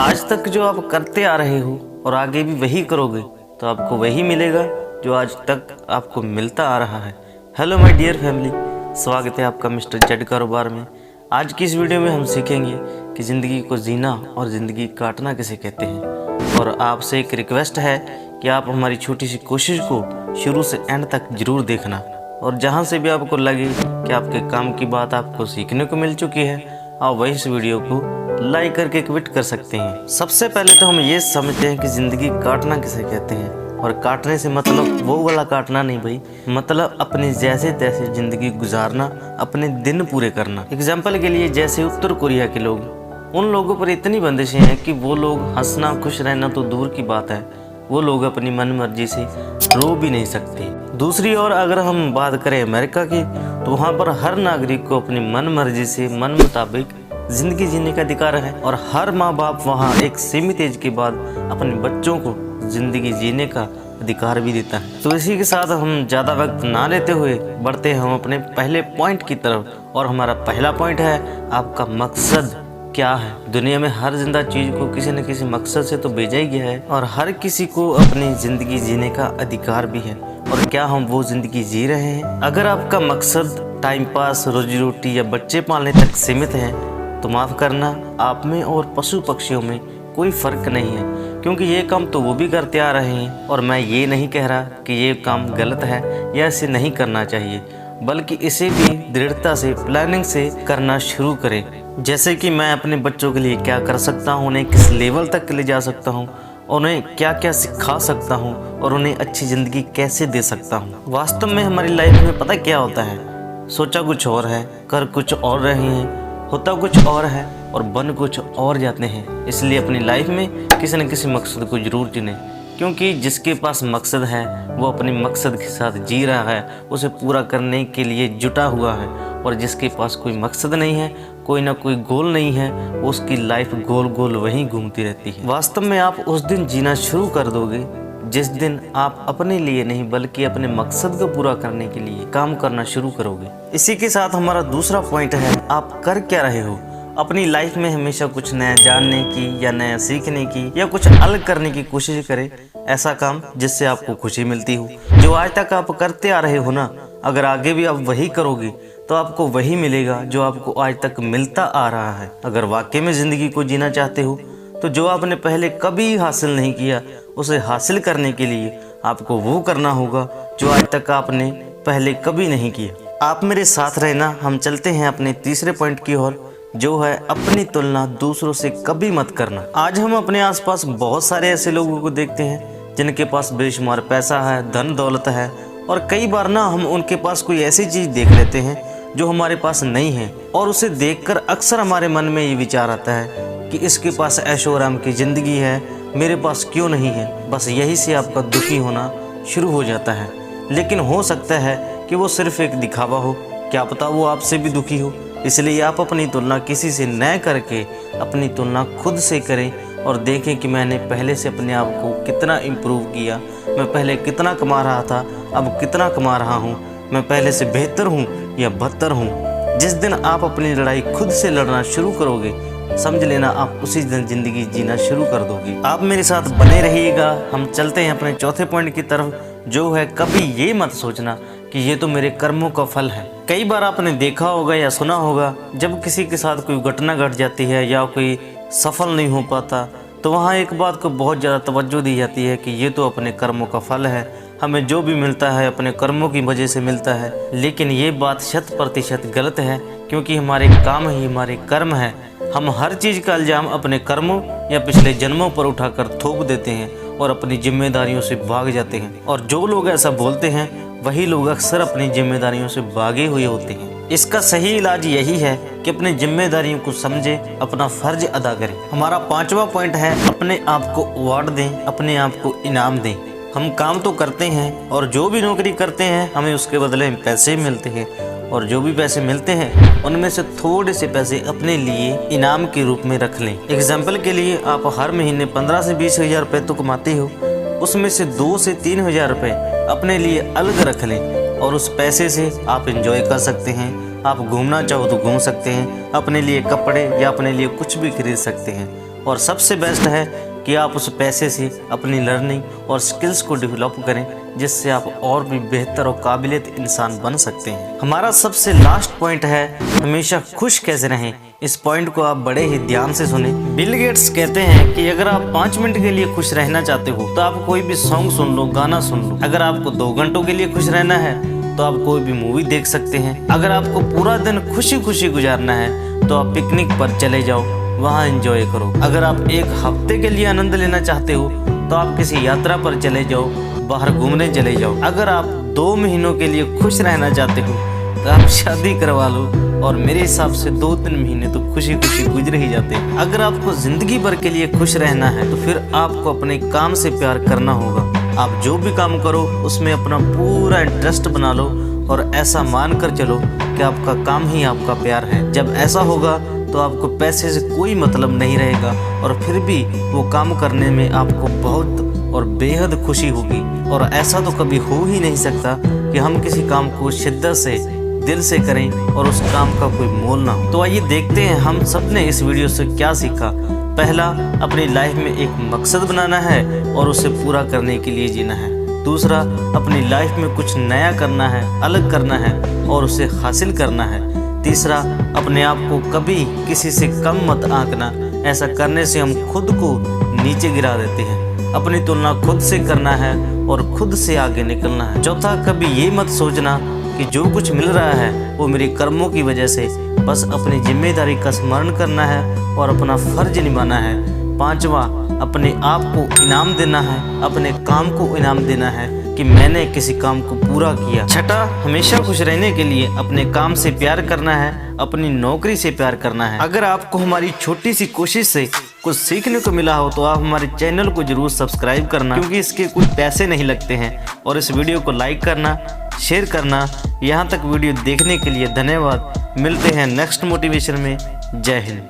आज तक जो आप करते आ रहे हो और आगे भी वही करोगे तो आपको वही मिलेगा जो आज तक आपको मिलता आ रहा है। हेलो माय डियर फैमिली, स्वागत है आपका मिस्टर जेड कारोबार में। आज की इस वीडियो में हम सीखेंगे कि ज़िंदगी को जीना और ज़िंदगी काटना किसे कहते हैं। और आपसे एक रिक्वेस्ट है कि आप हमारी छोटी सी कोशिश को शुरू से एंड तक ज़रूर देखना, और जहाँ से भी आपको लगे कि आपके काम की बात आपको सीखने को मिल चुकी है, आप वही इस वीडियो को लाइक करके क्विट कर सकते हैं। सबसे पहले तो हम ये समझते हैं कि ज़िंदगी काटना किसे कहते हैं। और काटने से मतलब वो वाला काटना नहीं भाई, मतलब अपने जैसे तैसे ज़िंदगी गुजारना, अपने दिन पूरे करना। एग्जाम्पल के लिए जैसे उत्तर कोरिया के लोग, उन लोगों पर इतनी बंदिशें हैं कि वो लोग हंसना खुश रहना तो दूर की बात है, वो लोग अपनी मन मर्जी से रो भी नहीं सकते। दूसरी ओर अगर हम बात करें अमेरिका की, तो वहाँ पर हर नागरिक को अपनी मन मर्जी से मन मुताबिक ज़िंदगी जीने का अधिकार है, और हर माँ बाप वहाँ एक सीमित एज के बाद अपने बच्चों को ज़िंदगी जीने का अधिकार भी देता है। तो इसी के साथ हम ज़्यादा वक्त ना लेते हुए बढ़ते हैं हम अपने पहले पॉइंट की तरफ। और हमारा पहला पॉइंट है, आपका मकसद क्या है। दुनिया में हर जिंदा चीज़ को किसी न किसी मकसद से तो भेजा ही गया है, और हर किसी को अपनी ज़िंदगी जीने का अधिकार भी है। और क्या हम वो ज़िंदगी जी रहे हैं? अगर आपका मकसद टाइम पास, रोजी रोटी या बच्चे पालने तक सीमित है, तो माफ़ करना, आप में और पशु पक्षियों में कोई फ़र्क नहीं है, क्योंकि ये काम तो वो भी करते आ रहे हैं। और मैं ये नहीं कह रहा कि ये काम गलत है या इसे नहीं करना चाहिए, बल्कि इसे भी दृढ़ता से, प्लानिंग से करना शुरू करें। जैसे कि मैं अपने बच्चों के लिए क्या कर सकता हूँ, उन्हें किस लेवल तक ले जा सकता हूँ, उन्हें क्या क्या सिखा सकता हूँ, और उन्हें अच्छी ज़िंदगी कैसे दे सकता हूँ। वास्तव में हमारी लाइफ में पता क्या होता है, सोचा कुछ और है, कर कुछ और रहे हैं, होता कुछ और है और बन कुछ और जाते हैं। इसलिए अपनी लाइफ में किसी न किसी मकसद को ज़रूर चुनें, क्योंकि जिसके पास मकसद है वो अपने मकसद के साथ जी रहा है, उसे पूरा करने के लिए जुटा हुआ है। और जिसके पास कोई मकसद नहीं है, कोई ना कोई गोल नहीं है, उसकी लाइफ गोल गोल वहीं घूमती रहती है। वास्तव में आप उस दिन जीना शुरू कर दोगे जिस दिन आप अपने लिए नहीं बल्कि अपने मकसद को पूरा करने के लिए काम करना शुरू करोगे। इसी के साथ हमारा दूसरा पॉइंट है, आप कर क्या रहे हो। अपनी लाइफ में हमेशा कुछ नया जानने की या नया सीखने की या कुछ अलग करने की कोशिश करें। ऐसा काम जिससे आपको खुशी मिलती हो। जो आज तक आप करते आ रहे हो ना, अगर आगे भी आप वही करोगे तो आपको वही मिलेगा जो आपको आज तक मिलता आ रहा है। अगर वाकई में ज़िंदगी को जीना चाहते हो, तो जो आपने पहले कभी हासिल नहीं किया, उसे हासिल करने के लिए आपको वो करना होगा जो आज तक आपने पहले कभी नहीं किया। आप मेरे साथ रहना, हम चलते हैं अपने तीसरे पॉइंट की ओर, जो है अपनी तुलना दूसरों से कभी मत करना। आज हम अपने आसपास बहुत सारे ऐसे लोगों को देखते हैं जिनके पास बेशुमार पैसा है, धन दौलत है, और कई बार ना हम उनके पास कोई ऐसी चीज़ देख लेते हैं जो हमारे पास नहीं है, और उसे देखकर अक्सर हमारे मन में ये विचार आता है कि इसके पास ऐशो आराम की ज़िंदगी है, मेरे पास क्यों नहीं है। बस यही से आपका दुखी होना शुरू हो जाता है। लेकिन हो सकता है कि वो सिर्फ एक दिखावा हो, क्या पता वो आपसे भी दुखी हो। इसलिए आप अपनी तुलना किसी से न करके अपनी तुलना खुद से करें, और देखें कि मैंने पहले से अपने आप को कितना इम्प्रूव किया। मैं पहले कितना कमा रहा था, अब कितना कमा रहा हूँ। मैं पहले से बेहतर हूँ या बदतर हूँ। जिस दिन आप अपनी लड़ाई खुद से लड़ना शुरू करोगे, समझ लेना आप उसी दिन ज़िंदगी जीना शुरू कर दोगे। आप मेरे साथ बने रहिएगा। हम चलते हैं अपने चौथे पॉइंट की तरफ, जो है कभी ये मत सोचना कि ये तो मेरे कर्मों का फल है। कई बार आपने देखा होगा या सुना होगा, जब किसी के साथ कोई घटना घट जाती है या कोई सफल नहीं हो पाता, तो वहाँ एक बात को बहुत ज़्यादा तवज्जो दी जाती है कि ये तो अपने कर्मों का फल है, हमें जो भी मिलता है अपने कर्मों की वजह से मिलता है। लेकिन ये बात 100% गलत है, क्योंकि हमारे काम ही हमारे कर्म है। हम हर चीज़ का इल्ज़ाम अपने कर्मों या पिछले जन्मों पर उठाकर थोप देते हैं और अपनी जिम्मेदारियों से भाग जाते हैं। और जो लोग ऐसा बोलते हैं वही लोग अक्सर अपनी जिम्मेदारियों से भागे हुए होते हैं। इसका सही इलाज यही है कि अपनी जिम्मेदारियों को समझें, अपना फ़र्ज अदा करें। हमारा पांचवा पॉइंट है, अपने आप को अवार्ड दें, अपने आप को इनाम दें। हम काम तो करते हैं, और जो भी नौकरी करते हैं हमें उसके बदले में पैसे मिलते हैं, और जो भी पैसे मिलते हैं उनमें से थोड़े से पैसे अपने लिए इनाम के रूप में रख लें। एग्जाम्पल के लिए, आप हर महीने 15 से 20 हज़ार रुपये तो कमाते हो, उसमें से 2 से 3 हज़ार रुपये अपने लिए अलग रख लें, और उस पैसे से आप एंजॉय कर सकते हैं। आप घूमना चाहो तो घूम सकते हैं, अपने लिए कपड़े या अपने लिए कुछ भी खरीद सकते हैं। और सबसे बेस्ट है कि आप उस पैसे से अपनी लर्निंग और स्किल्स को डेवलप करें, जिससे आप और भी बेहतर और काबिलियत इंसान बन सकते हैं। हमारा सबसे लास्ट पॉइंट है हमेशा खुश कैसे रहें। इस पॉइंट को आप बड़े ही ध्यान से सुने। बिल गेट्स कहते हैं कि अगर आप 5 मिनट के लिए खुश रहना चाहते हो तो आप कोई भी सॉन्ग सुन लो, गाना सुन लो। अगर आपको 2 घंटों के लिए खुश रहना है तो आप कोई भी मूवी देख सकते हैं। अगर आपको पूरा दिन खुशी खुशी गुजारना है तो आप पिकनिक पर चले जाओ, वहाँ एंजॉय करो। अगर आप 1 हफ्ते के लिए आनंद लेना चाहते हो तो आप किसी यात्रा पर चले जाओ, बाहर घूमने चले जाओ। अगर आप 2 महीनों के लिए खुश रहना चाहते हो तो आप शादी करवा लो, और मेरे हिसाब से 2-3 महीने तो खुशी खुशी गुजर ही जाते हैं। अगर आपको जिंदगी भर के लिए खुश रहना है तो फिर आपको अपने काम से प्यार करना होगा। आप जो भी काम करो उसमें अपना पूरा इंटरेस्ट बना लो और ऐसा मान कर चलो कि आपका काम ही आपका प्यार है। जब ऐसा होगा तो आपको पैसे से कोई मतलब नहीं रहेगा, और फिर भी वो काम करने में आपको बहुत और बेहद खुशी होगी। और ऐसा तो कभी हो ही नहीं सकता कि हम किसी काम को शिद्दत से, दिल से करें और उस काम का कोई मोल ना हो। तो आइए देखते हैं हम सब ने इस वीडियो से क्या सीखा। पहला, अपनी लाइफ में एक मकसद बनाना है और उसे पूरा करने के लिए जीना है। दूसरा, अपनी लाइफ में कुछ नया करना है, अलग करना है और उसे हासिल करना है। तीसरा, अपने आप को कभी किसी से कम मत आंकना, ऐसा करने से हम खुद को नीचे गिरा देते हैं। अपनी तुलना खुद से करना है और खुद से आगे निकलना है। चौथा, कभी ये मत सोचना कि जो कुछ मिल रहा है वो मेरे कर्मों की वजह से, बस अपनी जिम्मेदारी का स्मरण करना है और अपना फर्ज निभाना है। पांचवा, अपने आप को इनाम देना है, अपने काम को इनाम देना है कि मैंने किसी काम को पूरा किया। छठा, हमेशा खुश रहने के लिए अपने काम से प्यार करना है, अपनी नौकरी से प्यार करना है। अगर आपको हमारी छोटी सी कोशिश से कुछ सीखने को मिला हो तो आप हमारे चैनल को जरूर सब्सक्राइब करना, क्योंकि इसके कुछ पैसे नहीं लगते हैं। और इस वीडियो को लाइक करना, शेयर करना। यहाँ तक वीडियो देखने के लिए धन्यवाद। मिलते हैं नेक्स्ट मोटिवेशन में। जय हिंद।